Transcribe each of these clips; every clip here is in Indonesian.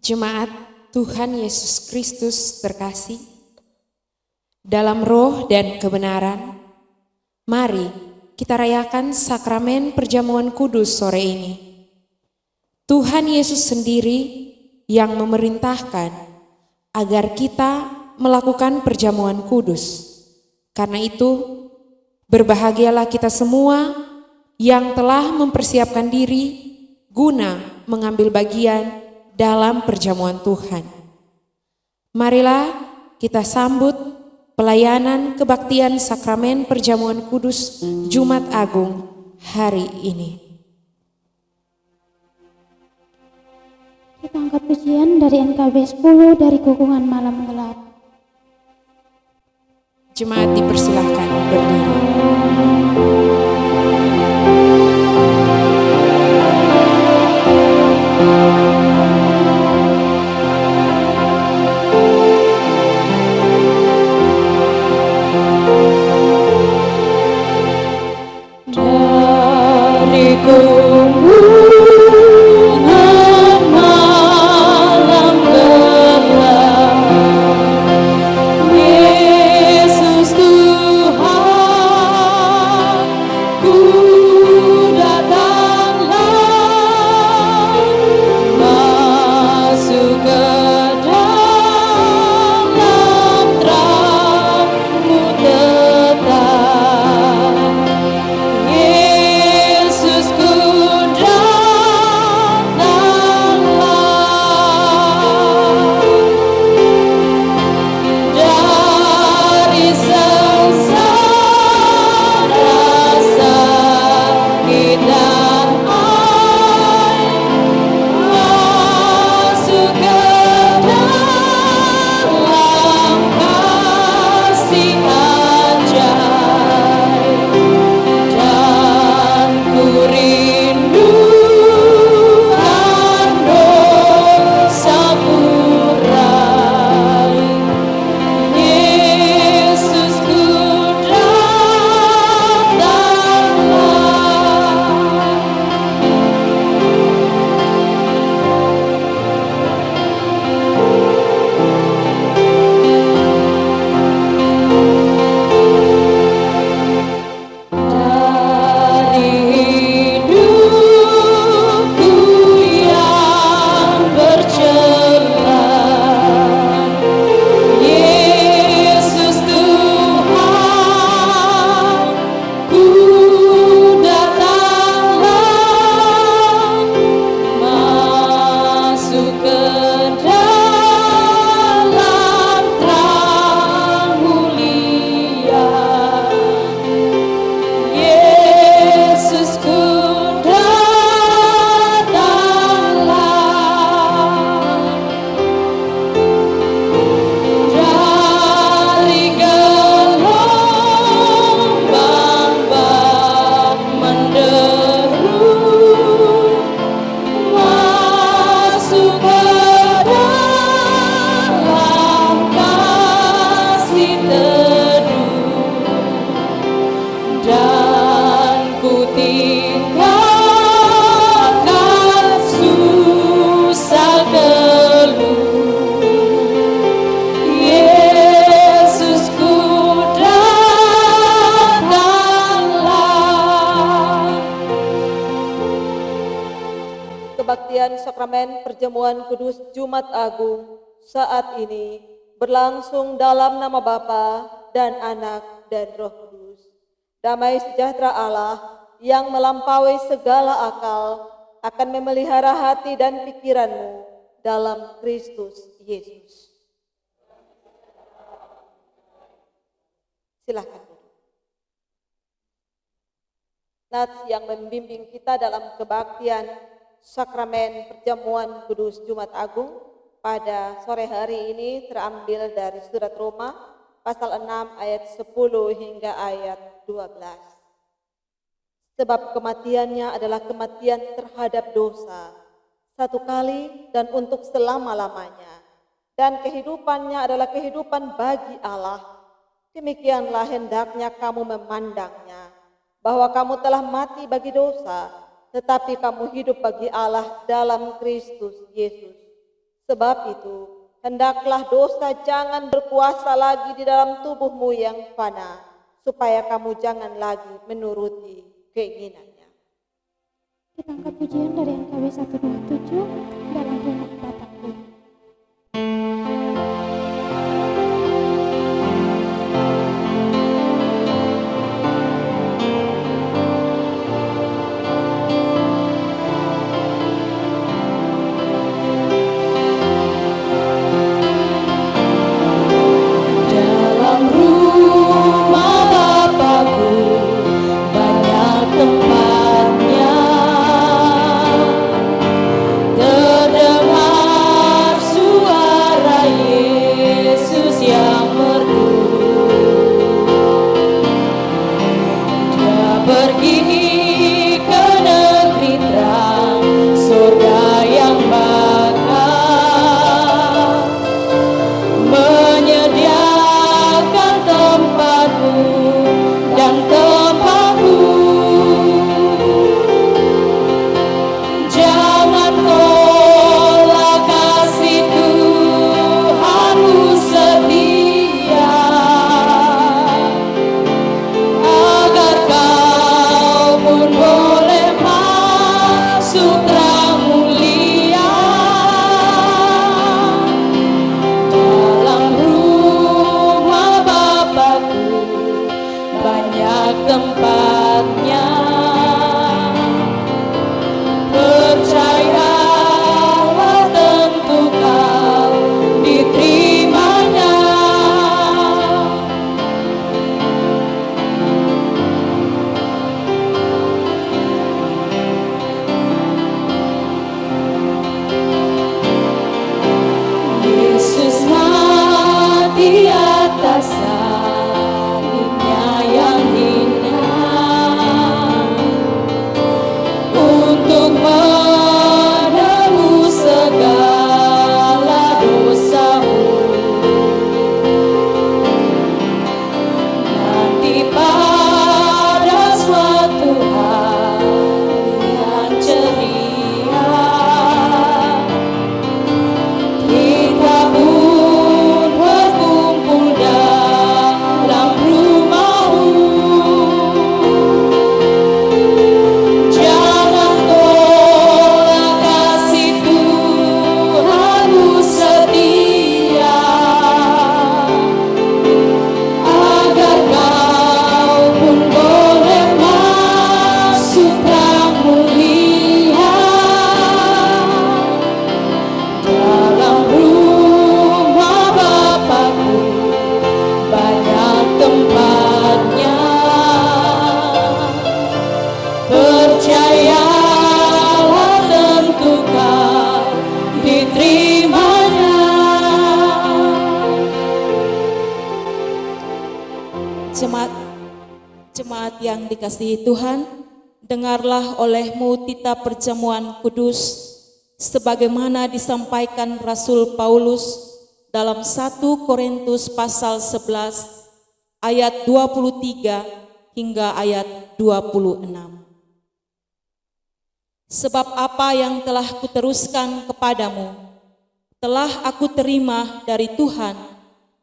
Jemaat Tuhan Yesus Kristus terkasih, dalam roh dan kebenaran, mari kita rayakan sakramen perjamuan kudus sore ini. Tuhan Yesus sendiri yang memerintahkan agar kita melakukan perjamuan kudus. Karena itu, berbahagialah kita semua yang telah mempersiapkan diri guna mengambil bagian dalam perjamuan Tuhan. Marilah kita sambut pelayanan kebaktian sakramen perjamuan kudus Jumat Agung hari ini. Kita angkat pujian dari NKB 10 dari Gugungan Malam Gelap. Jemaat dipersilahkan berdiri. Dari Gugungan Malam Gelap, Yesus Tuhan, ku datanglah, masuk ke dalam terang-Mu tetap. Yesus ku datanglah, dari sengsara sakit dan air, masuk ke dalam kasih ajaib. Dan ku rindukan dosa-Mu rai. Yesus ku dari hidupku yang bercela, Yesus Tuhan, ku datanglah, masuk ke dalam terang mulia. Yesus ku datanglah, dari gelombang bah menderu, masuk ke dalam kasih teduh. Dan ku tinggalkan susah geluh. Yesus ku datanglah. Kebaktian sakramen perjamuan kudus Jumat Agung saat ini berlangsung dalam nama Bapa dan Anak dan Roh Kudus. Damai sejahtera Allah yang melampaui segala akal akan memelihara hati dan pikiranmu dalam Kristus Yesus. Silakan duduk. Nats yang membimbing kita dalam kebaktian sakramen perjamuan kudus Jumat Agung pada sore hari ini terambil dari surat Roma pasal 6 ayat 10 hingga ayat 12. Sebab kematiannya adalah kematian terhadap dosa, satu kali dan untuk selama-lamanya. Dan kehidupannya adalah kehidupan bagi Allah. Demikianlah hendaknya kamu memandangnya, bahwa kamu telah mati bagi dosa, tetapi kamu hidup bagi Allah dalam Kristus Yesus. Sebab itu, hendaklah dosa jangan berkuasa lagi di dalam tubuhmu yang fana, supaya kamu jangan lagi menuruti keinginannya. Kita angkat pujian dari NKB 127 dalam rumah Bapakku. Dalam rumah Bapakku banyak tempatnya, terdengar suara Yesus yang merdu. Dia pergi ke negeri terang, surga yang bakal, menyediakan tempatmu dan tempatku. Jangan tolak kasih Tuhanmu setia, agar kau pun boleh masuk terang mulia. Dalam rumah Bapakku banyak tempatnya, percayalah tentu kau diterimanya. Yesus mati atas salibnya yang indah, untuk menebus segala dosamu. Nanti pada suatu hari yang ceria, kita pun berkumpul dalam rumahmu. Jangan tolak kasih Tuhanmu setia, agar kau pun boleh masuk terang mulia. Dalam rumah Bapakku banyak tempatnya, percayalah tentu kau diterimanya. Jemaat yang dikasihi Tuhan, dengarlah olehmu titah perjamuan kudus sebagaimana disampaikan Rasul Paulus dalam 1 Korintus pasal 11 ayat 23 hingga ayat 26. Sebab apa yang telah kuteruskan kepadamu telah aku terima dari Tuhan,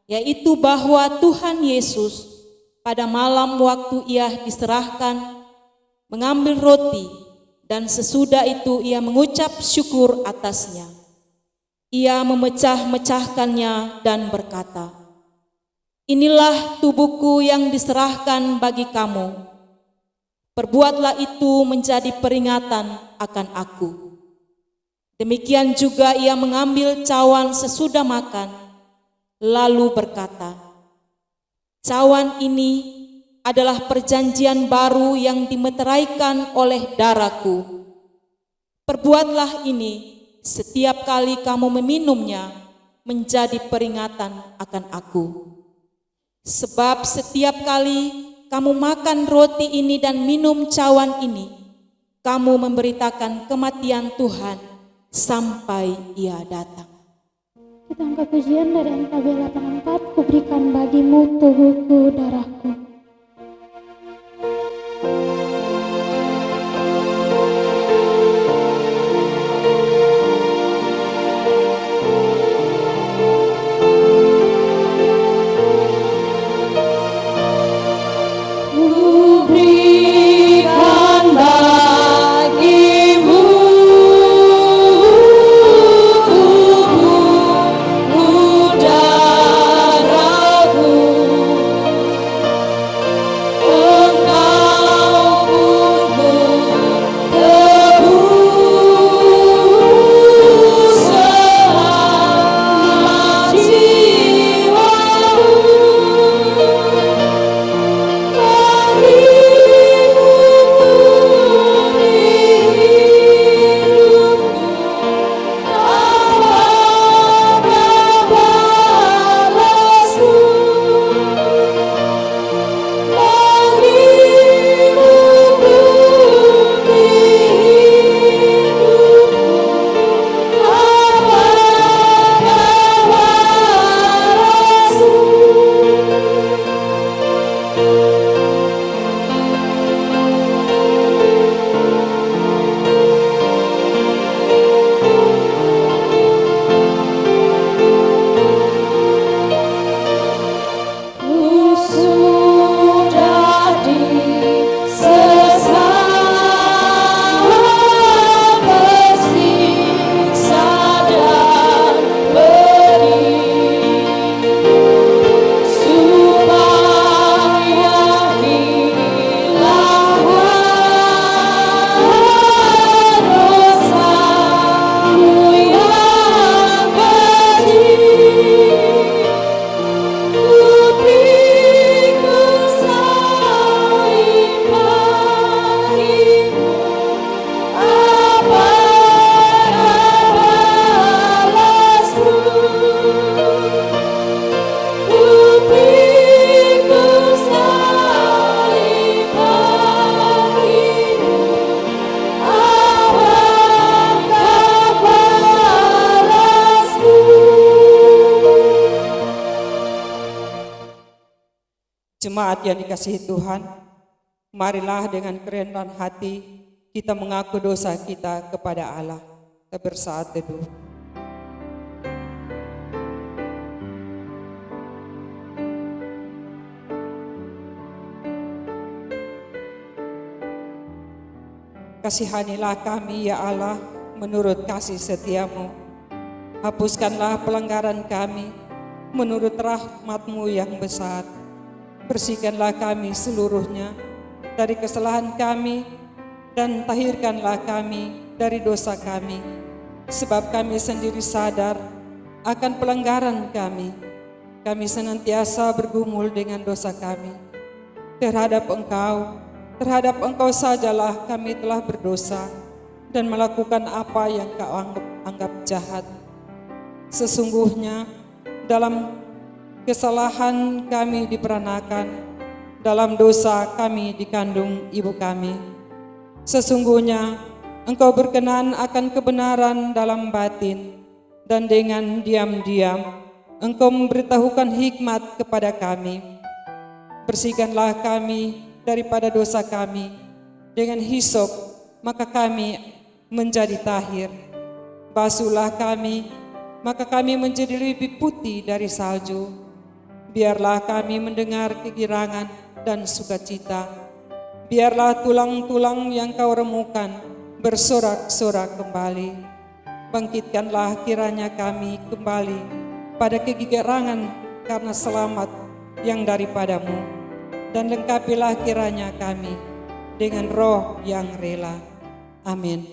yaitu bahwa Tuhan Yesus pada malam waktu ia diserahkan mengambil roti, dan sesudah itu ia mengucap syukur atasnya. Ia memecah-mecahkannya dan berkata, "Inilah tubuhku yang diserahkan bagi kamu. Perbuatlah itu menjadi peringatan akan aku." Demikian juga ia mengambil cawan sesudah makan, lalu berkata, "Cawan ini adalah perjanjian baru yang dimeteraikan oleh darahku. Perbuatlah ini setiap kali kamu meminumnya menjadi peringatan akan aku. Sebab setiap kali kamu makan roti ini dan minum cawan ini, kamu memberitakan kematian Tuhan sampai ia datang." Kita angkat pujian dari NKB 84, kuberikan bagimu tubuhku darahku. Jemaat yang dikasihi Tuhan, marilah dengan kerendahan hati kita mengaku dosa kita kepada Allah. Kita bersaat teduh. Kasihanilah kami ya Allah menurut kasih setiamu. Hapuskanlah pelanggaran kami menurut rahmat-Mu yang besar. Bersihkanlah kami seluruhnya dari kesalahan kami dan tahirkanlah kami dari dosa kami. Sebab kami sendiri sadar akan pelanggaran kami. Kami senantiasa bergumul dengan dosa kami. Terhadap Engkau sajalah kami telah berdosa dan melakukan apa yang Kau anggap jahat. Sesungguhnya dalam kesalahan kami diperanakan, dalam dosa kami dikandung ibu kami. Sesungguhnya Engkau berkenan akan kebenaran dalam batin, dan dengan diam-diam Engkau memberitahukan hikmat kepada kami. Bersihkanlah kami daripada dosa kami dengan hisop, maka kami menjadi tahir. Basuhlah kami, maka kami menjadi lebih putih dari salju. Biarlah kami mendengar kegirangan dan sukacita. Biarlah tulang-tulang yang Kau remukan bersorak-sorak kembali. Bangkitkanlah kiranya kami kembali pada kegirangan karena selamat yang daripadamu. Dan lengkapilah kiranya kami dengan roh yang rela. Amin.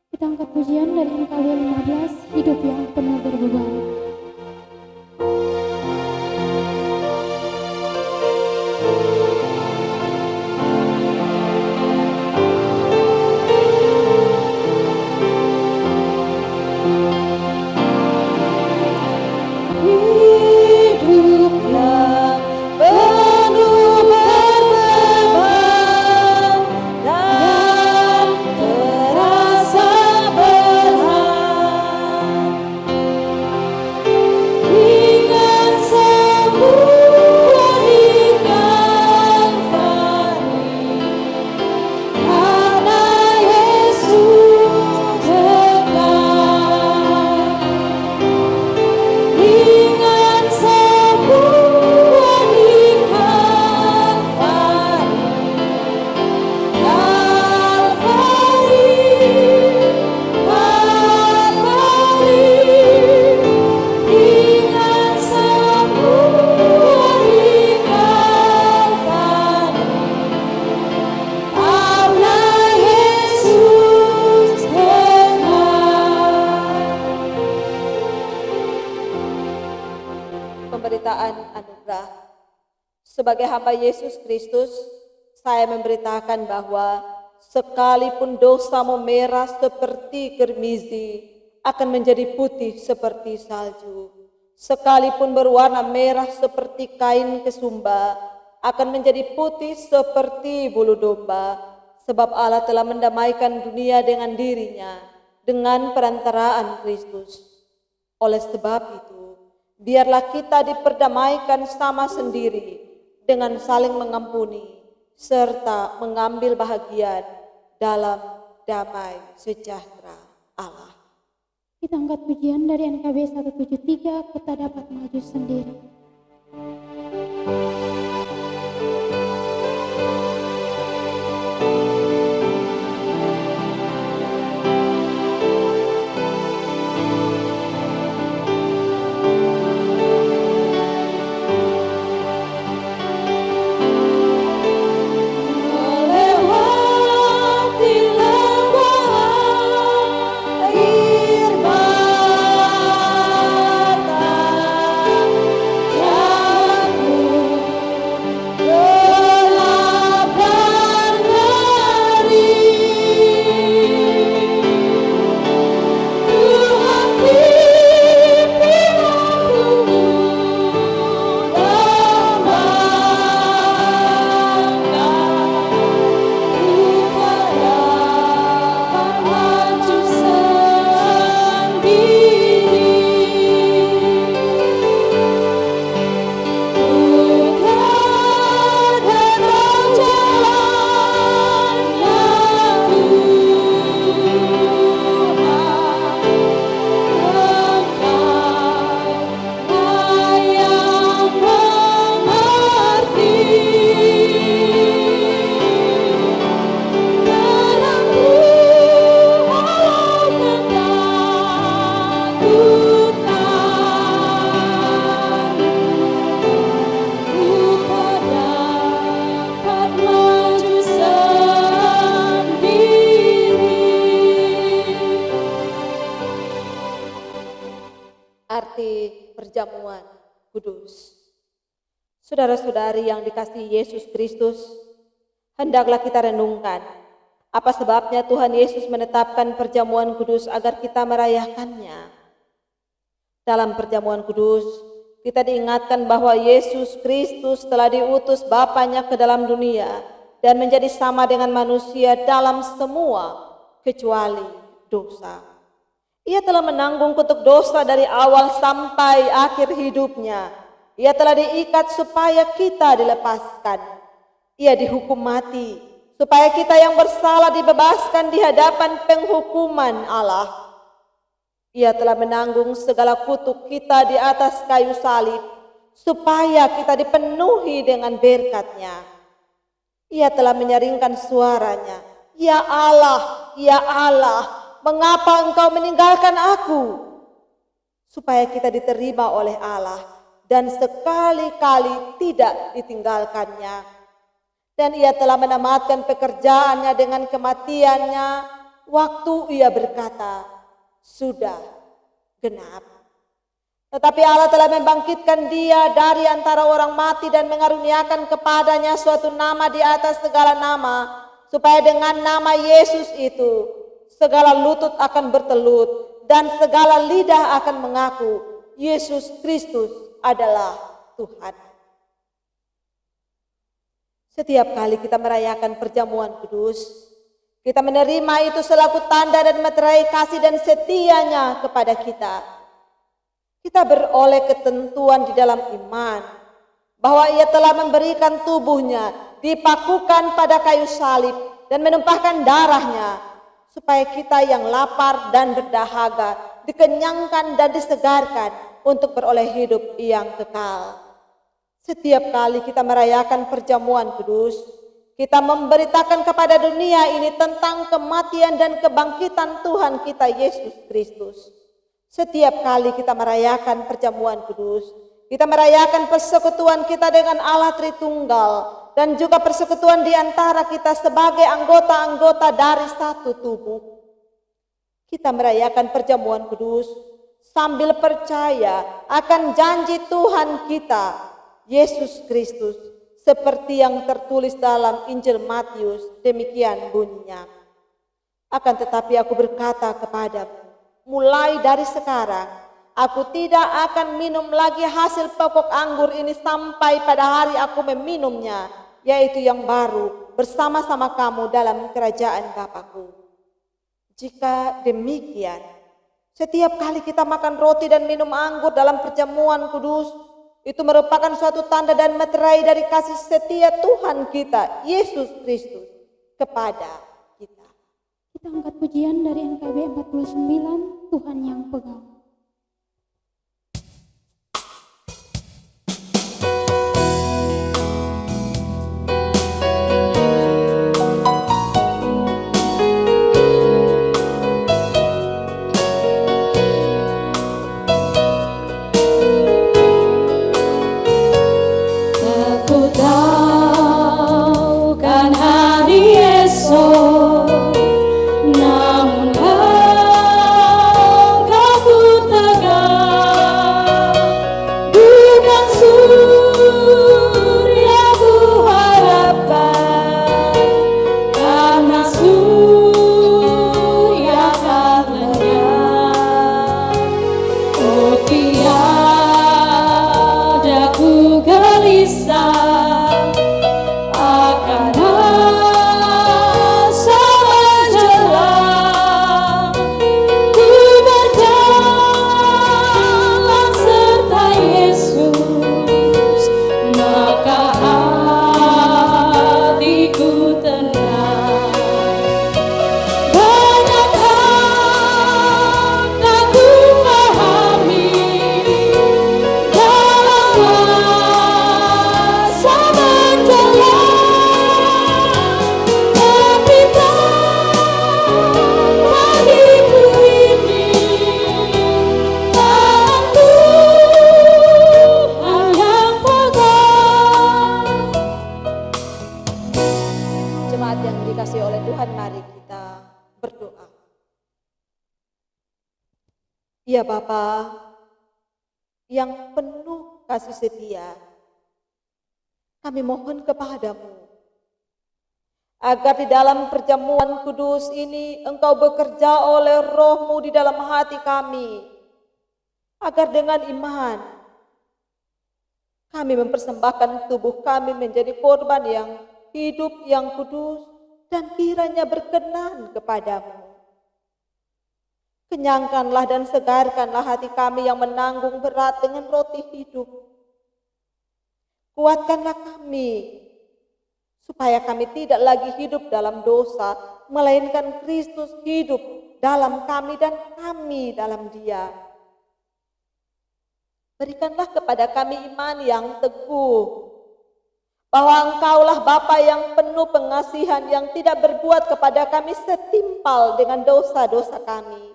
Kita angkat pujian dari NKB 15, hidup yang penuh berbeban. Pemberitaan anugerah. Sebagai hamba Yesus Kristus, saya memberitakan bahwa sekalipun dosamu merah seperti germizi, akan menjadi putih seperti salju. Sekalipun berwarna merah seperti kain kesumba, akan menjadi putih seperti bulu domba. Sebab Allah telah mendamaikan dunia dengan dirinya, dengan perantaraan Kristus. Oleh sebab itu, biarlah kita diperdamaikan sama sendiri dengan saling mengampuni serta mengambil bahagian dalam damai sejahtera Allah. Kita angkat pujian dari NKB 173, kita dapat maju sendiri. Air mata arti perjamuan kudus. Saudara-saudari yang dikasihi Yesus Kristus, hendaklah kita renungkan apa sebabnya Tuhan Yesus menetapkan perjamuan kudus agar kita merayakannya. Dalam perjamuan kudus, kita diingatkan bahwa Yesus Kristus telah diutus Bapanya ke dalam dunia dan menjadi sama dengan manusia dalam semua kecuali dosa. Ia telah menanggung kutuk dosa dari awal sampai akhir hidupnya. Ia telah diikat supaya kita dilepaskan. Ia dihukum mati supaya kita yang bersalah dibebaskan di hadapan penghukuman Allah. Ia telah menanggung segala kutuk kita di atas kayu salib supaya kita dipenuhi dengan berkat-Nya. Ia telah menyaringkan suaranya, "Ya Allah, ya Allah, mengapa Engkau meninggalkan aku?" Supaya kita diterima oleh Allah dan sekali-kali tidak ditinggalkannya. Dan Ia telah menamatkan pekerjaannya dengan kematiannya waktu Ia berkata, "Sudah genap." Tetapi Allah telah membangkitkan Dia dari antara orang mati dan mengaruniakan kepadanya suatu nama di atas segala nama, supaya dengan nama Yesus itu segala lutut akan bertelut dan segala lidah akan mengaku Yesus Kristus adalah Tuhan. Setiap kali kita merayakan perjamuan kudus, kita menerima itu selaku tanda dan meterai kasih dan setianya kepada kita. Kita beroleh ketentuan di dalam iman bahwa Ia telah memberikan tubuhnya dipakukan pada kayu salib dan menumpahkan darahnya supaya kita yang lapar dan berdahaga dikenyangkan dan disegarkan untuk beroleh hidup yang kekal. Setiap kali kita merayakan perjamuan kudus, kita memberitakan kepada dunia ini tentang kematian dan kebangkitan Tuhan kita Yesus Kristus. Setiap kali kita merayakan perjamuan kudus, kita merayakan persekutuan kita dengan Allah Tritunggal dan juga persekutuan di antara kita sebagai anggota-anggota dari satu tubuh. Kita merayakan perjamuan kudus sambil percaya akan janji Tuhan kita Yesus Kristus, seperti yang tertulis dalam Injil Matius, demikian bunyinya. Akan tetapi aku berkata kepadamu, mulai dari sekarang, aku tidak akan minum lagi hasil pokok anggur ini sampai pada hari aku meminumnya, yaitu yang baru, bersama-sama kamu dalam kerajaan Bapa-Ku. Jika demikian, setiap kali kita makan roti dan minum anggur dalam perjamuan kudus, itu merupakan suatu tanda dan meterai dari kasih setia Tuhan kita, Yesus Kristus, kepada kita. Kita angkat pujian dari NKB 49, Tuhan yang pegang. Ya Bapa, yang penuh kasih setia. Kami mohon kepadamu agar di dalam perjamuan kudus ini Engkau bekerja oleh Roh-Mu di dalam hati kami, agar dengan iman kami mempersembahkan tubuh kami menjadi korban yang hidup, yang kudus, dan kiranya berkenan kepadamu. Kenyangkanlah dan segarkanlah hati kami yang menanggung berat dengan roti hidup. Kuatkanlah kami supaya kami tidak lagi hidup dalam dosa, melainkan Kristus hidup dalam kami dan kami dalam Dia. Berikanlah kepada kami iman yang teguh, bahwa Engkaulah Bapa yang penuh pengasihan, yang tidak berbuat kepada kami setimpal dengan dosa-dosa kami.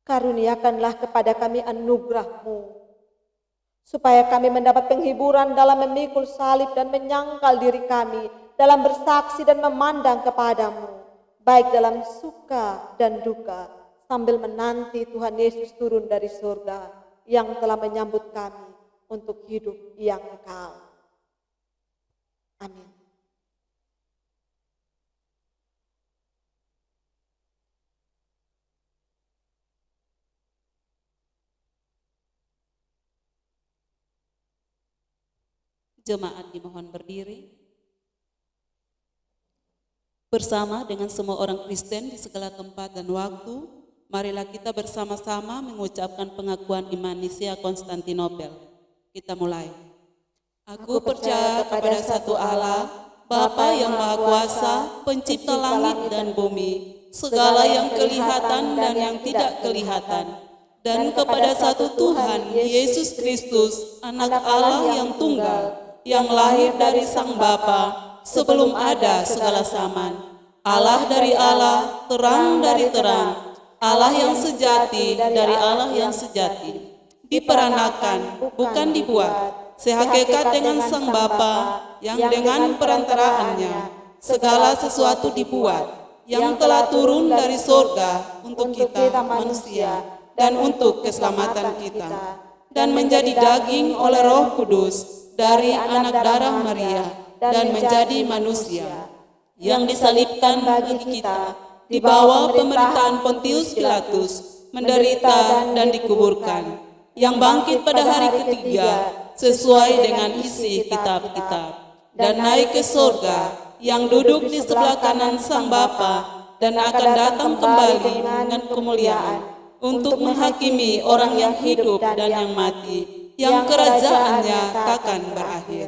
Karuniakanlah kepada kami anugerah-Mu, supaya kami mendapat penghiburan dalam memikul salib dan menyangkal diri kami dalam bersaksi dan memandang kepadamu, baik dalam suka dan duka, sambil menanti Tuhan Yesus turun dari surga yang telah menyambut kami untuk hidup yang kekal. Amin. Jemaat dimohon berdiri. Bersama dengan semua orang Kristen di segala tempat dan waktu, marilah kita bersama-sama mengucapkan pengakuan iman Nisia Konstantinopel. Kita mulai. Aku percaya kepada satu Allah, Bapa yang Maha Kuasa, pencipta langit dan bumi, segala yang kelihatan dan yang tidak kelihatan, dan kepada satu Tuhan, Yesus Kristus, Anak Allah yang tunggal, yang lahir dari Sang Bapa, sebelum ada segala zaman. Allah dari Allah, terang dari terang, Allah yang sejati dari Allah yang sejati. Diperanakan, bukan dibuat, sehakikat dengan Sang Bapa, yang dengan perantaraannya segala sesuatu dibuat, yang telah turun dari sorga untuk kita manusia dan untuk keselamatan kita, dan menjadi daging oleh Roh Kudus dari anak darah Maria, dan menjadi manusia, yang disalibkan bagi kita, di bawah pemerintahan Pontius Pilatus, menderita dan dikuburkan, yang bangkit pada hari ketiga, sesuai dengan isi kitab-kitab, dan naik ke sorga, yang duduk di sebelah kanan Sang Bapa, dan akan datang kembali dengan kemuliaan, untuk menghakimi orang yang hidup dan yang mati, yang kerajaannya takkan berakhir.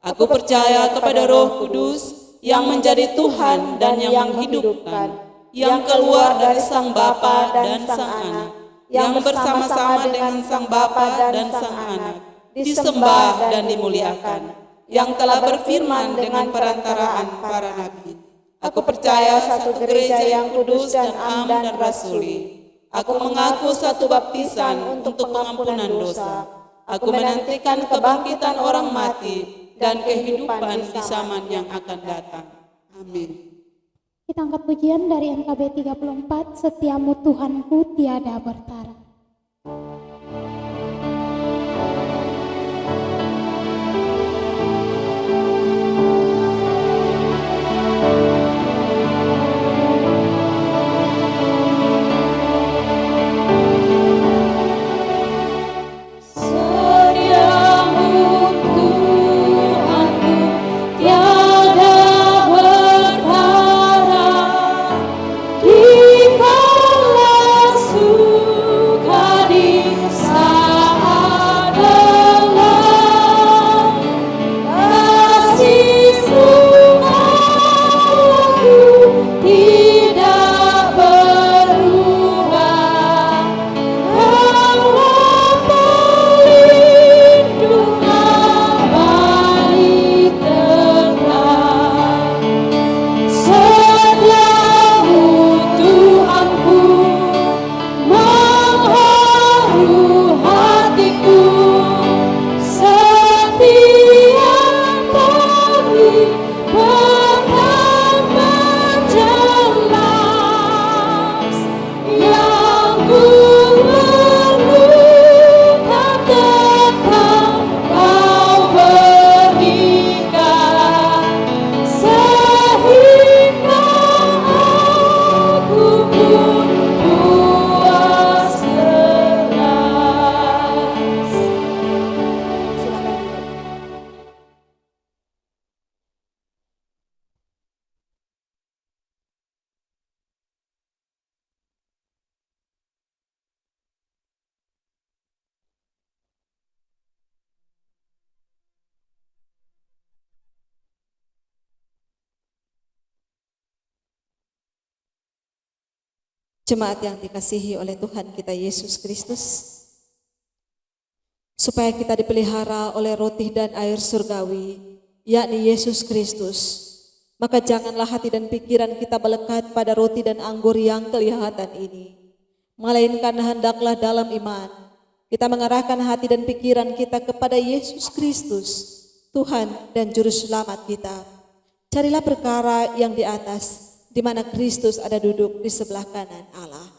Aku percaya kepada Roh Kudus, yang menjadi Tuhan dan yang menghidupkan, yang keluar dari Sang Bapa dan Sang Anak, yang bersama-sama dengan Sang Bapa dan Sang Anak, disembah dan dimuliakan, yang telah berfirman dengan perantaraan para nabi. Aku percaya satu gereja yang kudus dan am dan rasuli. Aku mengaku satu baptisan untuk pengampunan dosa. Aku menantikan kebangkitan orang mati dan kehidupan di zaman yang akan datang. Amin. Kita angkat pujian dari NKB 34, Setiamu Tuhanku tiada bertara. Di kala Jemaat yang dikasihi oleh Tuhan kita Yesus Kristus, supaya kita dipelihara oleh roti dan air surgawi, yakni Yesus Kristus, maka janganlah hati dan pikiran kita melekat pada roti dan anggur yang kelihatan ini, melainkan hendaklah dalam iman kita mengarahkan hati dan pikiran kita kepada Yesus Kristus, Tuhan dan Juru Selamat kita. Carilah perkara yang di atas, di mana Kristus ada duduk di sebelah kanan Allah.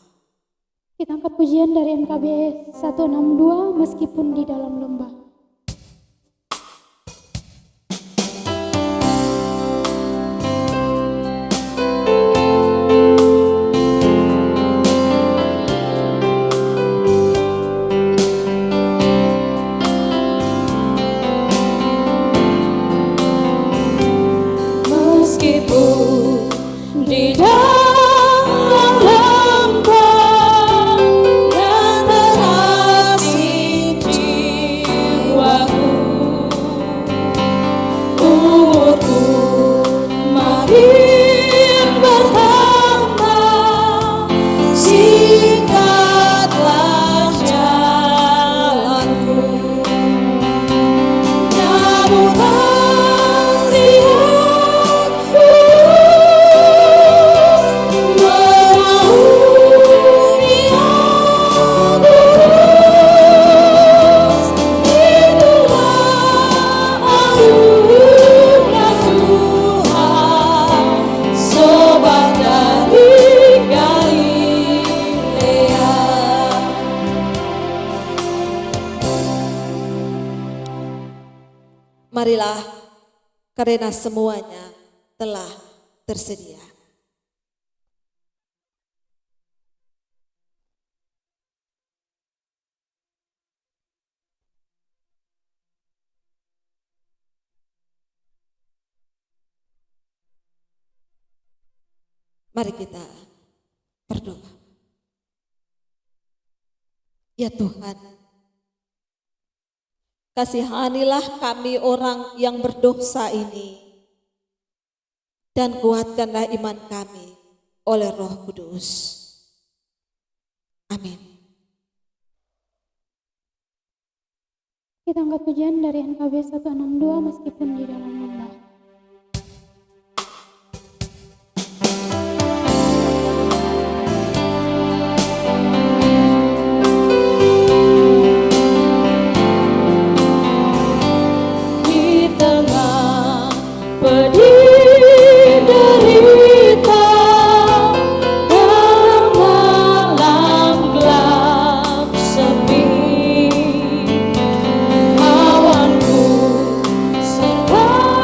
Kita angkat pujian dari NKB 162, meskipun di dalam lembah. Meskipun di dalam lembah dan terasing jiwaku, umurku makin bertambah, singkatlah jalanku, namun marilah, karena semuanya telah tersedia. Mari kita berdoa. Ya Tuhan, kasihanilah kami orang yang berdosa ini, dan kuatkanlah iman kami oleh Roh Kudus. Amin. Kita angkat pujian dari NKB 162, meskipun di dalam lembah. Pedih derita dalam malam gelap sepi, awanku serta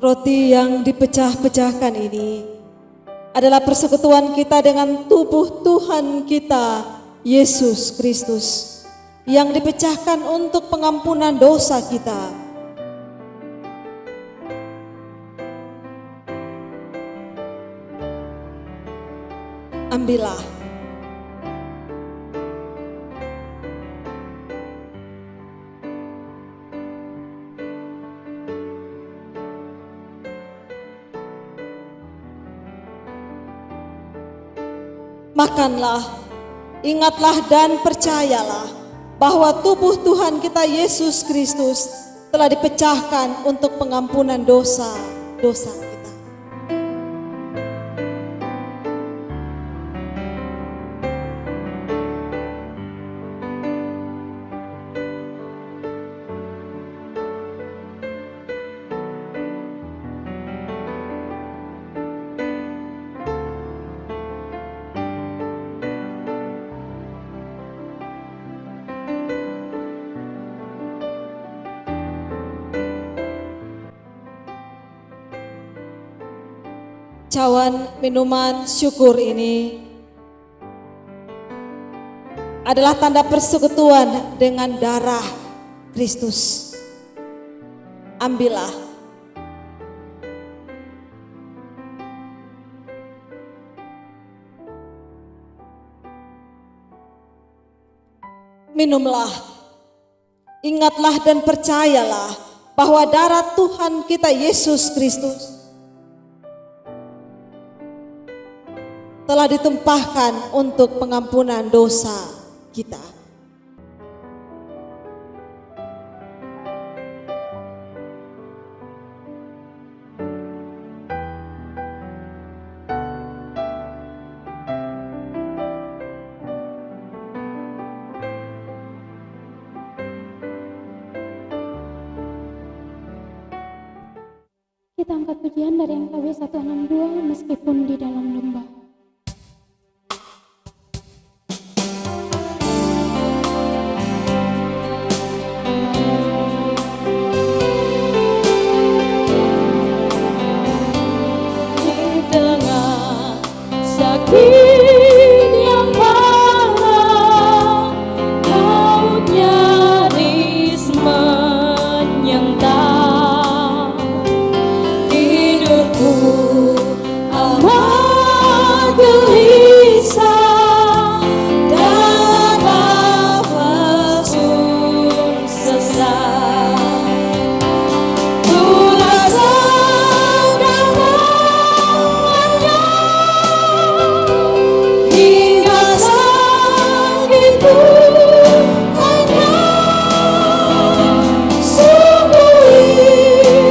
Roti yang dipecah-pecahkan ini adalah persekutuan kita dengan tubuh Tuhan kita, Yesus Kristus, yang dipecahkan untuk pengampunan dosa kita. Ambillah. Makanlah, ingatlah dan percayalah bahwa tubuh Tuhan kita Yesus Kristus telah dipecahkan untuk pengampunan dosa-dosa kita. Cawan minuman syukur ini adalah tanda persekutuan dengan darah Kristus. Ambillah. Minumlah. Ingatlah dan percayalah bahwa darah Tuhan kita Yesus Kristus telah ditumpahkan untuk pengampunan dosa kita. Kita angkat pujian dari NKB 162 meskipun di dalam lembah. Sakit yang parah, maut nyaris menyentak hidupku, amat gelisah dan nafasku sesak. Ku rasa hingga sakitku hanya sungguh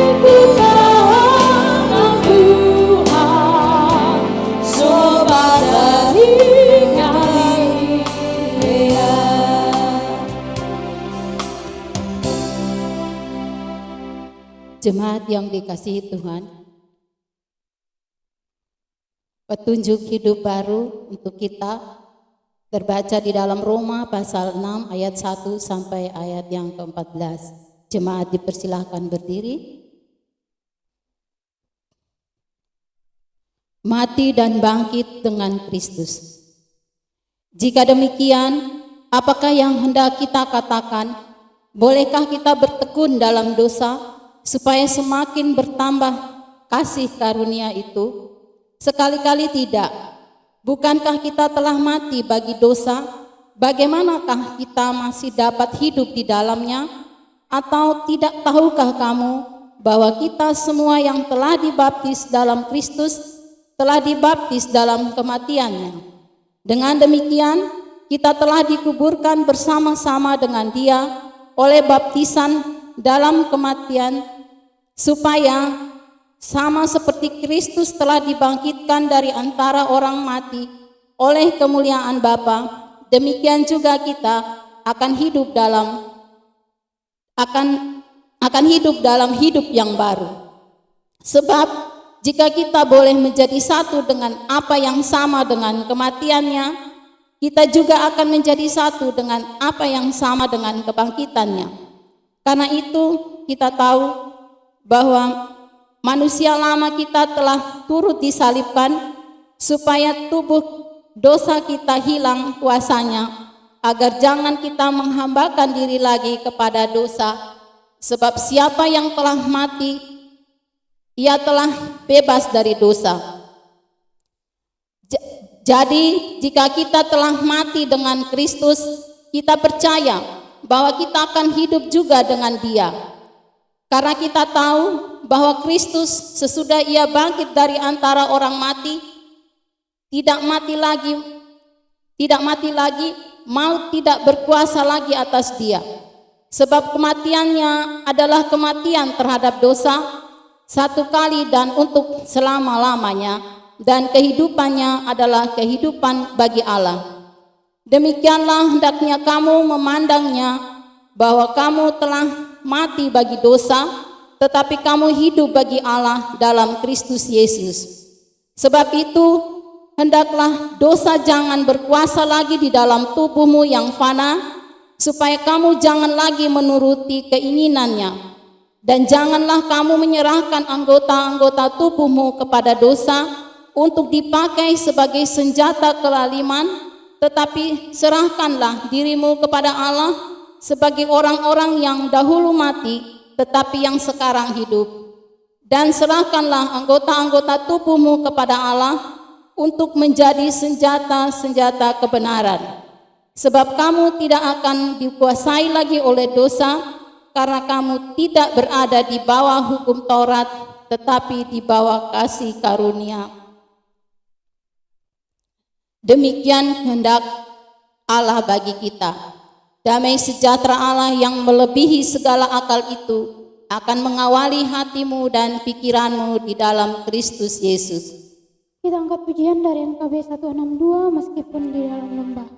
itu tangan Tuhan, sobat dari Galilea. Jemaat yang dikasihi Tuhan, petunjuk hidup baru untuk kita terbaca di dalam Roma pasal 6 ayat 1 sampai ayat yang ke-14. Jemaat dipersilahkan berdiri. Mati dan bangkit dengan Kristus. Jika demikian, apakah yang hendak kita katakan? Bolehkah kita bertekun dalam dosa supaya semakin bertambah kasih karunia itu? Sekali-kali tidak. Bukankah kita telah mati bagi dosa? Bagaimanakah kita masih dapat hidup di dalamnya? Atau tidak tahukah kamu bahwa kita semua yang telah dibaptis dalam Kristus telah dibaptis dalam kematiannya? Dengan demikian, kita telah dikuburkan bersama-sama dengan Dia oleh baptisan dalam kematian, supaya sama seperti Kristus telah dibangkitkan dari antara orang mati oleh kemuliaan Bapa, demikian juga kita akan hidup dalam hidup yang baru. Sebab jika kita boleh menjadi satu dengan apa yang sama dengan kematiannya, kita juga akan menjadi satu dengan apa yang sama dengan kebangkitannya. Karena itu kita tahu bahwa manusia lama kita telah turut disalibkan, supaya tubuh dosa kita hilang kuasanya, agar jangan kita menghambakan diri lagi kepada dosa. Sebab siapa yang telah mati, ia telah bebas dari dosa. Jadi jika kita telah mati dengan Kristus, kita percaya bahwa kita akan hidup juga dengan Dia. Karena kita tahu bahwa Kristus sesudah Ia bangkit dari antara orang mati, tidak mati lagi, maut tidak berkuasa lagi atas Dia. Sebab kematiannya adalah kematian terhadap dosa, satu kali dan untuk selama-lamanya, dan kehidupannya adalah kehidupan bagi Allah. Demikianlah hendaknya kamu memandangnya, bahwa kamu telah mati bagi dosa, tetapi kamu hidup bagi Allah dalam Kristus Yesus. Sebab itu, hendaklah dosa jangan berkuasa lagi di dalam tubuhmu yang fana, supaya kamu jangan lagi menuruti keinginannya. Dan janganlah kamu menyerahkan anggota-anggota tubuhmu kepada dosa untuk dipakai sebagai senjata kelaliman, tetapi serahkanlah dirimu kepada Allah sebagai orang-orang yang dahulu mati, tetapi yang sekarang hidup. Dan serahkanlah anggota-anggota tubuhmu kepada Allah untuk menjadi senjata-senjata kebenaran. Sebab kamu tidak akan dikuasai lagi oleh dosa, karena kamu tidak berada di bawah hukum Taurat, tetapi di bawah kasih karunia. Demikian kehendak Allah bagi kita. Damai sejahtera Allah yang melebihi segala akal itu akan mengawali hatimu dan pikiranmu di dalam Kristus Yesus. Kita angkat pujian dari NKB 162 meskipun di dalam lembah.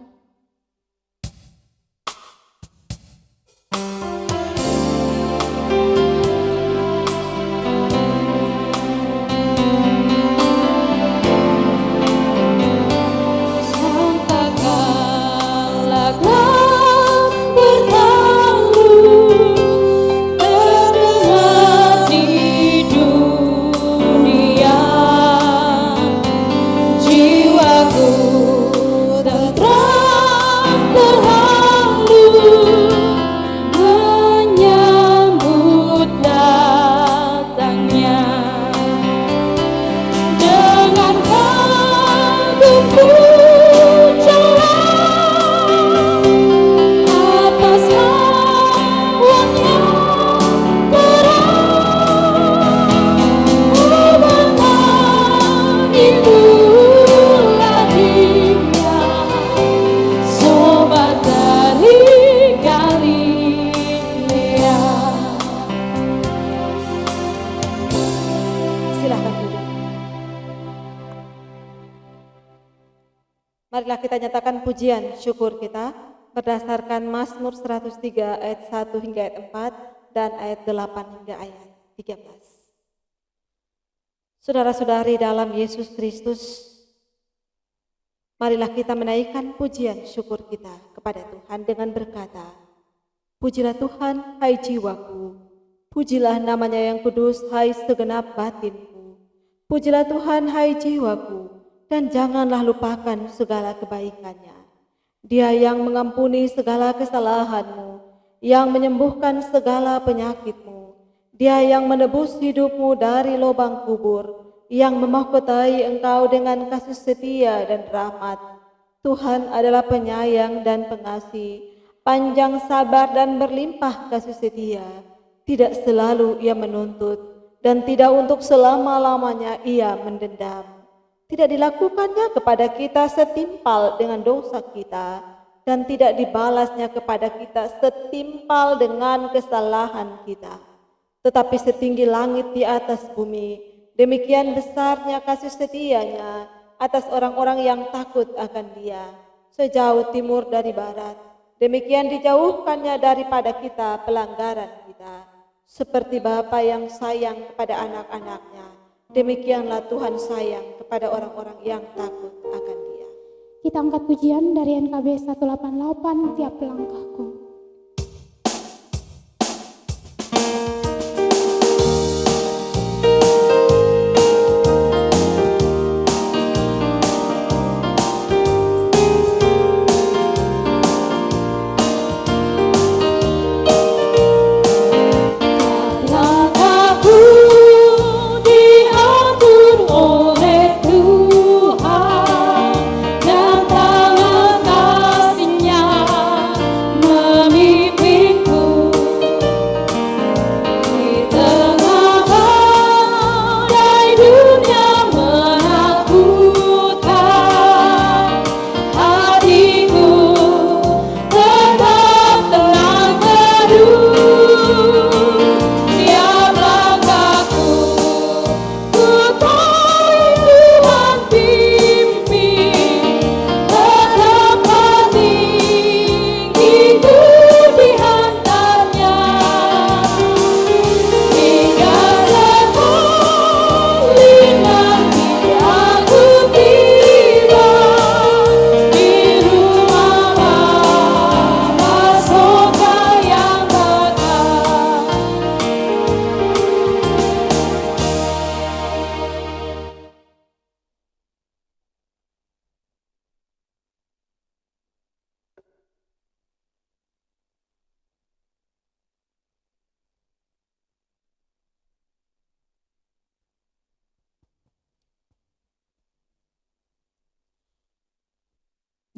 Marilah kita nyatakan pujian syukur kita berdasarkan Mazmur 103 ayat 1 hingga ayat 4 dan ayat 8 hingga ayat 13. Saudara-saudari dalam Yesus Kristus, marilah kita menaikkan pujian syukur kita kepada Tuhan dengan berkata, pujilah Tuhan, hai jiwaku, pujilah namanya yang kudus, hai segenap batinku. Pujilah Tuhan, hai jiwaku, dan janganlah lupakan segala kebaikannya. Dia yang mengampuni segala kesalahanmu, yang menyembuhkan segala penyakitmu. Dia yang menebus hidupmu dari lubang kubur, yang memahkotai engkau dengan kasih setia dan rahmat. Tuhan adalah penyayang dan pengasih, panjang sabar dan berlimpah kasih setia. Tidak selalu ia menuntut, dan tidak untuk selama-lamanya ia mendendam. Tidak dilakukannya kepada kita setimpal dengan dosa kita, dan tidak dibalasnya kepada kita setimpal dengan kesalahan kita. Tetapi setinggi langit di atas bumi, demikian besarnya kasih setianya atas orang-orang yang takut akan Dia. Sejauh timur dari barat, demikian dijauhkannya daripada kita pelanggaran kita. Seperti Bapa yang sayang kepada anak-anaknya, demikianlah Tuhan sayang kepada orang-orang yang takut akan Dia. Kita angkat pujian dari NKB 188, tiap langkahku.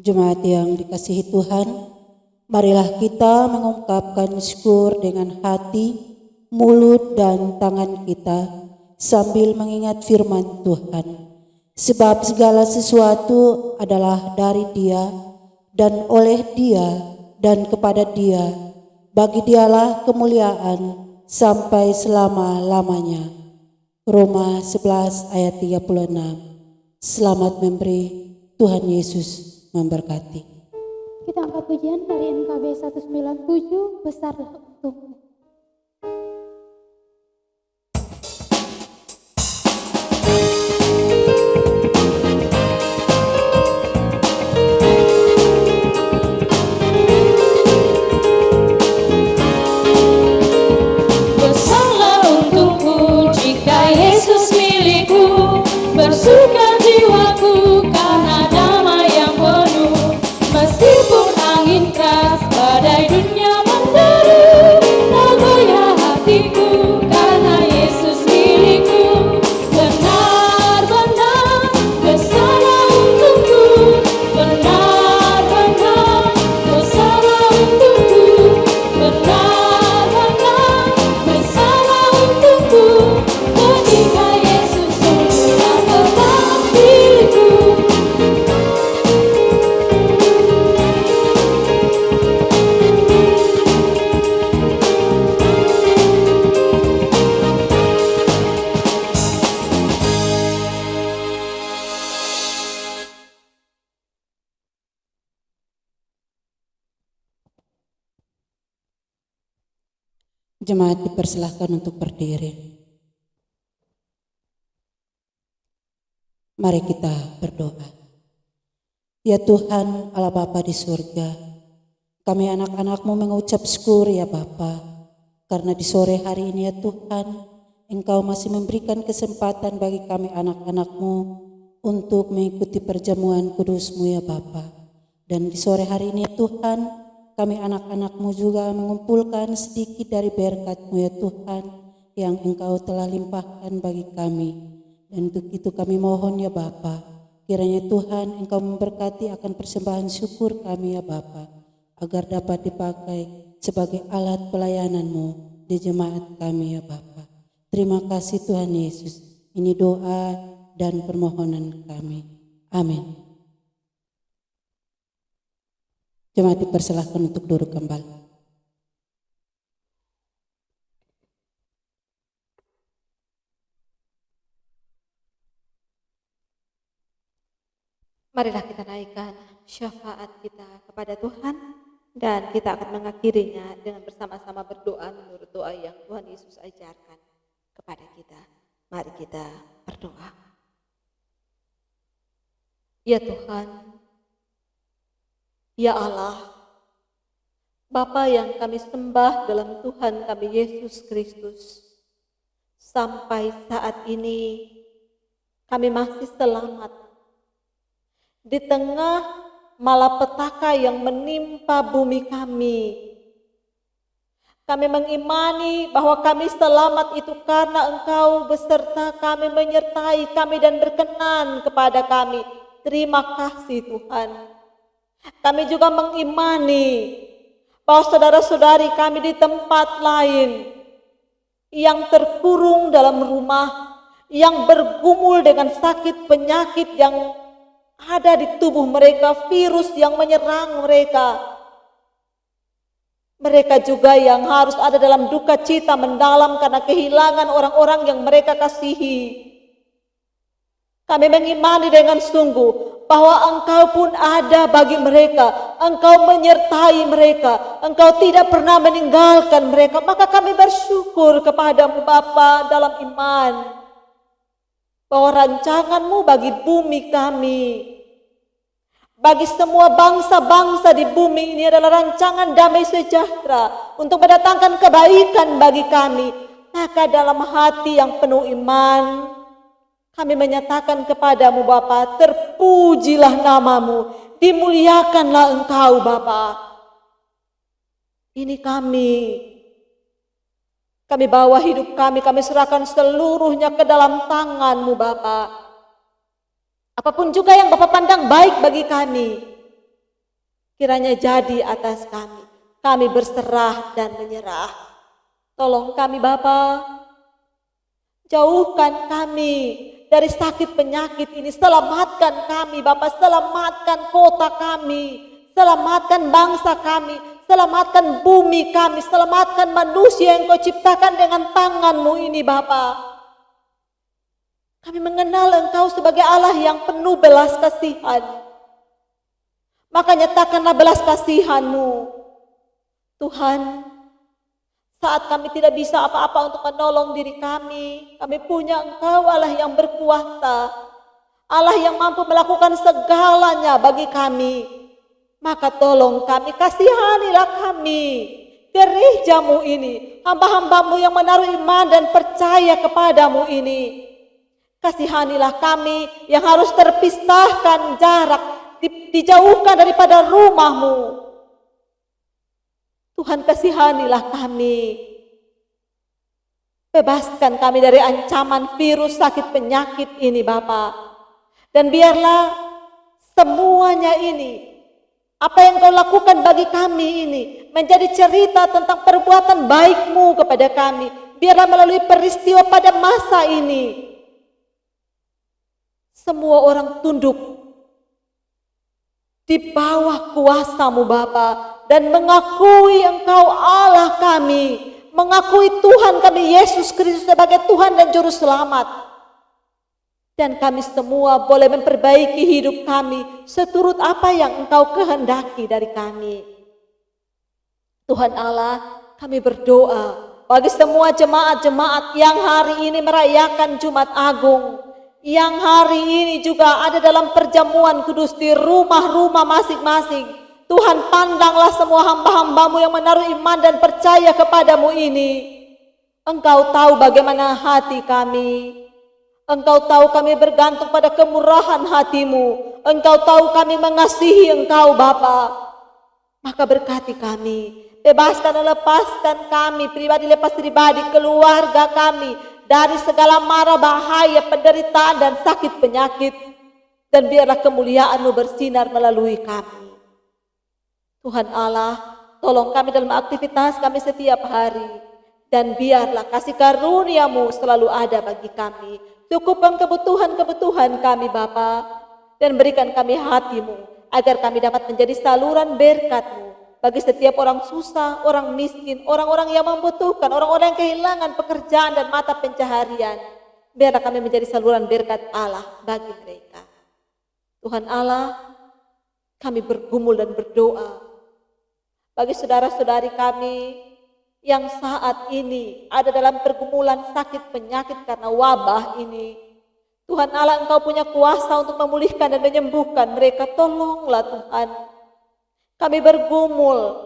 Jemaat yang dikasihi Tuhan, marilah kita mengungkapkan syukur dengan hati, mulut, dan tangan kita sambil mengingat firman Tuhan. Sebab segala sesuatu adalah dari Dia dan oleh Dia dan kepada Dia. Bagi Dialah kemuliaan sampai selama-lamanya. Roma 11 ayat 36. Selamat memberi, Tuhan Yesus memberkati. Kita angkat pujian dari NKB 197, Besarlah Untukmu. Besarlah untukku jika Yesus milikku, bersuka jiwaku karena damai yang penuh. Meskipun angin keras, badai dunia menderu, tak goyah hatiku karena Yesus milikku. Benar-benar besarlah untukku, benar-benar besarlah untukku, benar-benar besarlah untukku. Ketika Yesus sungguhlah tetap milikku. Jemaat dipersilahkan untuk berdiri. Mari kita berdoa. Ya Tuhan Allah Bapa di surga, kami anak-anak-Mu mengucap syukur ya Bapa, karena di sore hari ini ya Tuhan, Engkau masih memberikan kesempatan bagi kami anak-anak-Mu untuk mengikuti perjamuan kudus-Mu ya Bapa. Dan di sore hari ini ya Tuhan, kami anak-anak-Mu juga mengumpulkan sedikit dari berkat-Mu ya Tuhan, yang Engkau telah limpahkan bagi kami. Dan untuk itu kami mohon ya Bapa, kiranya Tuhan Engkau memberkati akan persembahan syukur kami ya Bapa, agar dapat dipakai sebagai alat pelayanan-Mu di jemaat kami ya Bapa. Terima kasih Tuhan Yesus. Ini doa dan permohonan kami. Amin. Jemaat dipersilahkan untuk duduk kembali. Marilah kita naikkan syafaat kita kepada Tuhan dan kita akan mengakhirinya dengan bersama-sama berdoa menurut doa yang Tuhan Yesus ajarkan kepada kita. Mari kita berdoa. Ya Tuhan, ya Allah, Bapa yang kami sembah dalam Tuhan kami Yesus Kristus, sampai saat ini kami masih selamat di tengah malapetaka yang menimpa bumi kami. Kami mengimani bahwa kami selamat itu karena Engkau beserta kami, menyertai kami dan berkenan kepada kami. Terima kasih Tuhan. Kami juga mengimani bahwa saudara-saudari kami di tempat lain yang terkurung dalam rumah, yang bergumul dengan sakit penyakit yang ada di tubuh mereka, virus yang menyerang mereka. Mereka juga yang harus ada dalam duka cita mendalam karena kehilangan orang-orang yang mereka kasihi. Kami mengimani dengan sungguh bahwa Engkau pun ada bagi mereka. Engkau menyertai mereka. Engkau tidak pernah meninggalkan mereka. Maka kami bersyukur kepadamu Bapa dalam iman, bahwa rancangan-Mu bagi bumi kami, bagi semua bangsa-bangsa di bumi ini adalah rancangan damai sejahtera untuk mendatangkan kebaikan bagi kami. Maka dalam hati yang penuh iman, kami menyatakan kepadamu Bapa, terpujilah namamu, dimuliakanlah Engkau Bapa. Ini kami bawa hidup kami serahkan seluruhnya ke dalam tangan-Mu Bapa. Apapun juga yang Bapa pandang baik bagi kami, kiranya jadi atas kami. Kami berserah dan menyerah. Tolong kami Bapa, jauhkan kami dari sakit penyakit ini. Selamatkan kami Bapa, selamatkan kota kami, selamatkan bangsa kami, selamatkan bumi kami, selamatkan manusia yang Kau ciptakan dengan tangan-Mu ini Bapa. Kami mengenal Engkau sebagai Allah yang penuh belas kasihan. Maka nyatakanlah belas kasihan-Mu Tuhan. Saat kami tidak bisa apa-apa untuk menolong diri kami punya Engkau Allah yang berkuasa, Allah yang mampu melakukan segalanya bagi kami. Maka tolong kami, kasihanilah kami, gereja-Mu ini, hamba-hamba-Mu yang menaruh iman dan percaya kepadamu ini. Kasihanilah kami yang harus terpisahkan jarak, dijauhkan daripada rumah-Mu. Tuhan, kasihanilah kami. Bebaskan kami dari ancaman virus sakit penyakit ini Bapa. Dan biarlah semuanya ini, apa yang Kau lakukan bagi kami ini, menjadi cerita tentang perbuatan baik-Mu kepada kami. Biarlah melalui peristiwa pada masa ini, semua orang tunduk di bawah kuasa-Mu Bapa, dan mengakui Engkau Allah kami, mengakui Tuhan kami Yesus Kristus sebagai Tuhan dan Juru Selamat. Dan kami semua boleh memperbaiki hidup kami seturut apa yang Engkau kehendaki dari kami. Tuhan Allah, kami berdoa bagi semua jemaat-jemaat yang hari ini merayakan Jumat Agung, yang hari ini juga ada dalam perjamuan kudus di rumah-rumah masing-masing. Tuhan, pandanglah semua hamba-hamba-Mu yang menaruh iman dan percaya kepadamu ini. Engkau tahu bagaimana hati kami. Engkau tahu kami bergantung pada kemurahan hati-Mu. Engkau tahu kami mengasihi Engkau Bapa. Maka berkati kami. Bebaskan dan lepaskan kami, pribadi lepas pribadi, keluarga kami, dari segala mara bahaya, penderitaan dan sakit penyakit. Dan biarlah kemuliaan-Mu bersinar melalui kami. Tuhan Allah, tolong kami dalam aktivitas kami setiap hari. Dan biarlah kasih karunia-Mu selalu ada bagi kami. Cukupkan kebutuhan-kebutuhan kami Bapa. Dan berikan kami hati-Mu, agar kami dapat menjadi saluran berkat-Mu bagi setiap orang susah, orang miskin, orang-orang yang membutuhkan, orang-orang yang kehilangan pekerjaan dan mata pencaharian. Biarlah kami menjadi saluran berkat Allah bagi mereka. Tuhan Allah, kami bergumul dan berdoa bagi saudara-saudari kami yang saat ini ada dalam pergumulan sakit penyakit karena wabah ini. Tuhan Allah, Engkau punya kuasa untuk memulihkan dan menyembuhkan mereka. Tolonglah Tuhan. Kami bergumul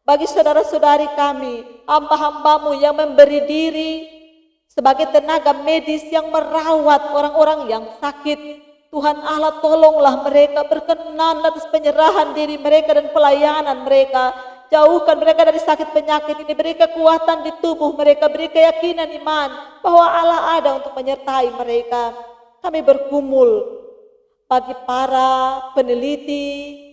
bagi saudara-saudari kami, hamba-hamba-Mu yang memberi diri sebagai tenaga medis yang merawat orang-orang yang sakit. Tuhan Allah, tolonglah mereka, berkenan atas penyerahan diri mereka dan pelayanan mereka. Jauhkan mereka dari sakit penyakit ini, beri kekuatan di tubuh mereka, beri keyakinan iman bahwa Allah ada untuk menyertai mereka. Kami bergumul bagi para peneliti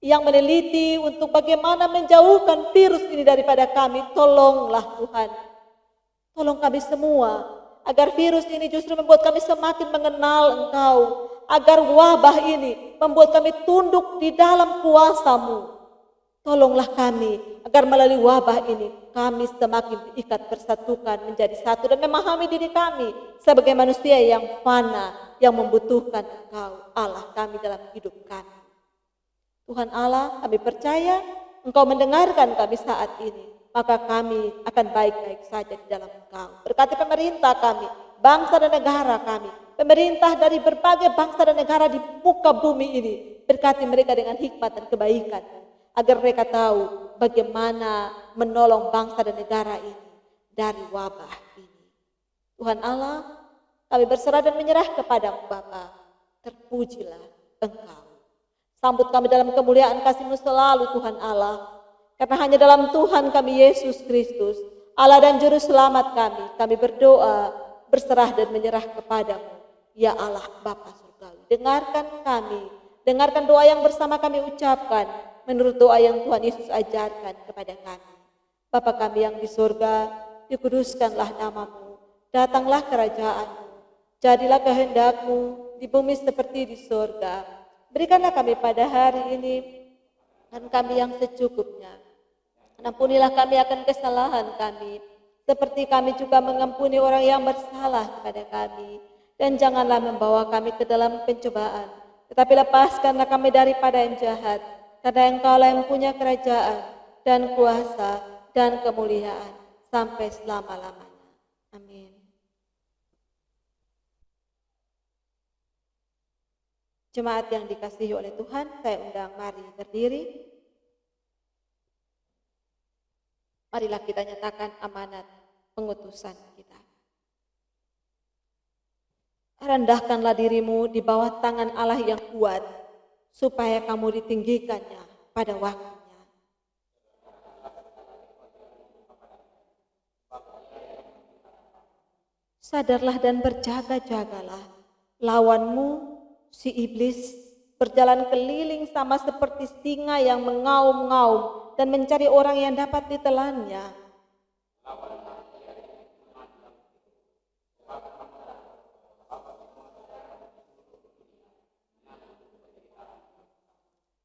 yang meneliti untuk bagaimana menjauhkan virus ini daripada kami. Tolonglah Tuhan, tolong kami semua, agar virus ini justru membuat kami semakin mengenal Engkau, agar wabah ini membuat kami tunduk di dalam kuasa-Mu. Tolonglah kami, agar melalui wabah ini kami semakin diikat persatukan menjadi satu dan memahami diri kami sebagai manusia yang fana, yang membutuhkan Engkau, Allah kami dalam hidup kami. Tuhan Allah, kami percaya Engkau mendengarkan kami saat ini, maka kami akan baik-baik saja di dalam Engkau. Berkati pemerintah kami, bangsa dan negara kami, pemerintah dari berbagai bangsa dan negara di muka bumi ini. Berkati mereka dengan hikmat dan kebaikan, agar mereka tahu bagaimana menolong bangsa dan negara ini dari wabah ini. Tuhan Allah, kami berserah dan menyerah kepadamu Bapa. Terpujilah Engkau. Sambut kami dalam kemuliaan kasih-Mu selalu Tuhan Allah. Karena hanya dalam Tuhan kami Yesus Kristus, Allah dan Juru Selamat kami berdoa, berserah dan menyerah kepadamu, ya Allah Bapa Surgawi. Dengarkan kami Dengarkan doa yang bersama kami ucapkan menurut doa yang Tuhan Yesus ajarkan kepada kami. Bapa kami yang di surga, dikuduskanlah namamu, datanglah kerajaan-Mu, jadilah kehendak-Mu di bumi seperti di surga. Berikanlah kami pada hari ini makan kami yang secukupnya. Ampunilah kami akan kesalahan kami, seperti kami juga mengampuni orang yang bersalah kepada kami. Dan janganlah membawa kami ke dalam pencobaan, tetapi lepaskanlah kami daripada yang jahat, karena Engkaulah yang punya kerajaan dan kuasa dan kemuliaan sampai selama-lamanya. Amin. Jemaat yang dikasihi oleh Tuhan, saya undang mari berdiri. Marilah kita nyatakan amanat pengutusan kita. Rendahkanlah dirimu di bawah tangan Allah yang kuat, supaya kamu ditinggikannya pada waktunya. Sadarlah dan berjaga-jagalah, lawanmu, si iblis, berjalan keliling sama seperti singa yang mengaum-ngaum dan mencari orang yang dapat ditelannya.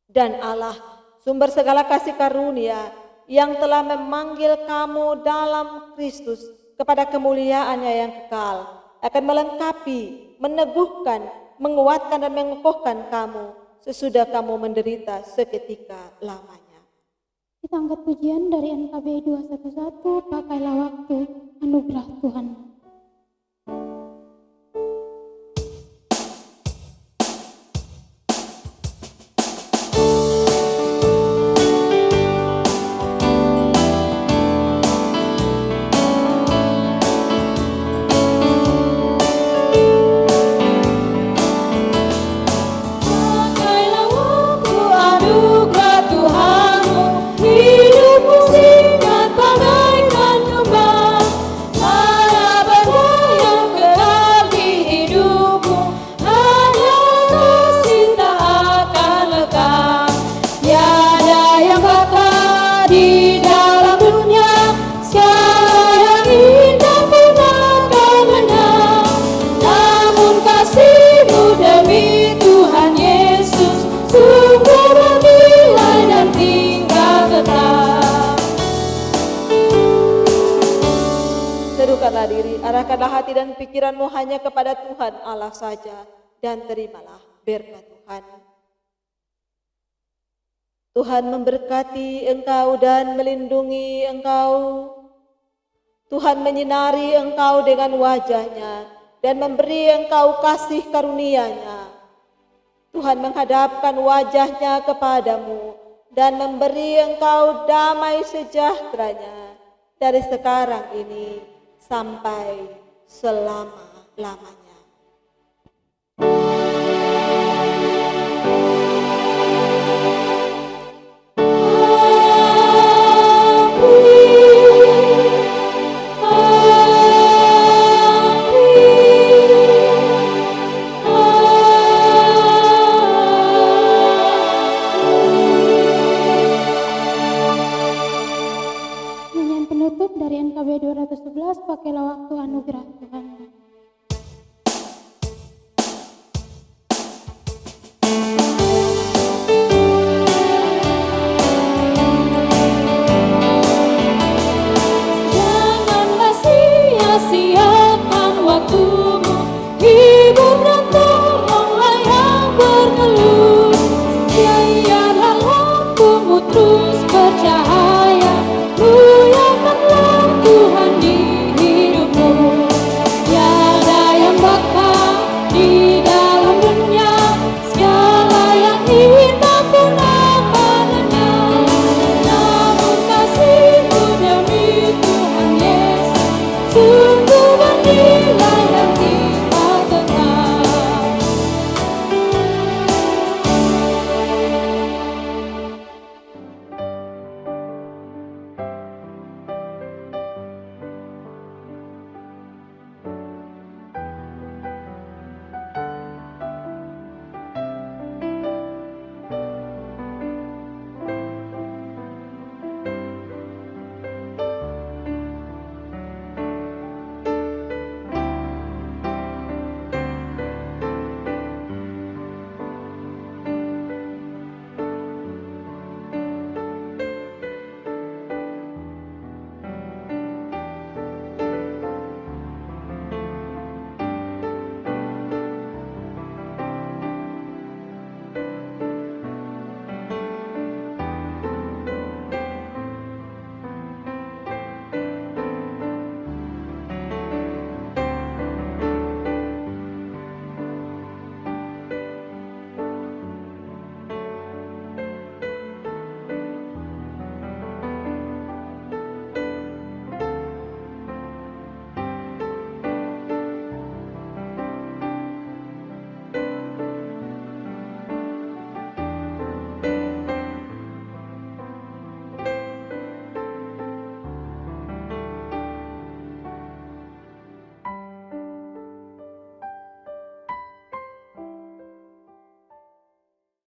Dan Allah, sumber segala kasih karunia, yang telah memanggil kamu dalam Kristus kepada kemuliaannya yang kekal, akan melengkapi, meneguhkan, menguatkan dan mengokohkan kamu sesudah kamu menderita seketika lamanya. Kita angkat pujian dari NKB 211, pakailah waktu, anugerah Tuhan. Pakailah waktu, anugerah Tuhanmu, hidupmu singkat bagaikan kembang. Mana benda yang kekal di hidupmu, hanya kasih tak akan lekang. Tiada yang bakal di dalam dunia, segala yang indah pun akan lenyap. Namun kasih-Mu demi Tuhan Yesus sungguh bernilai dan tinggal tetap. Serukanlah diri, arahkanlah hati dan pikiranmu hanya kepada Tuhan Allah saja, dan terimalah berkat Tuhan. Tuhan memberkati engkau dan melindungi engkau. Tuhan menyinari engkau dengan wajah-Nya dan memberi engkau kasih karunia-Nya. Tuhan menghadapkan wajah-Nya kepadamu dan memberi engkau damai sejahtera-Nya dari sekarang ini sampai selama-lamanya.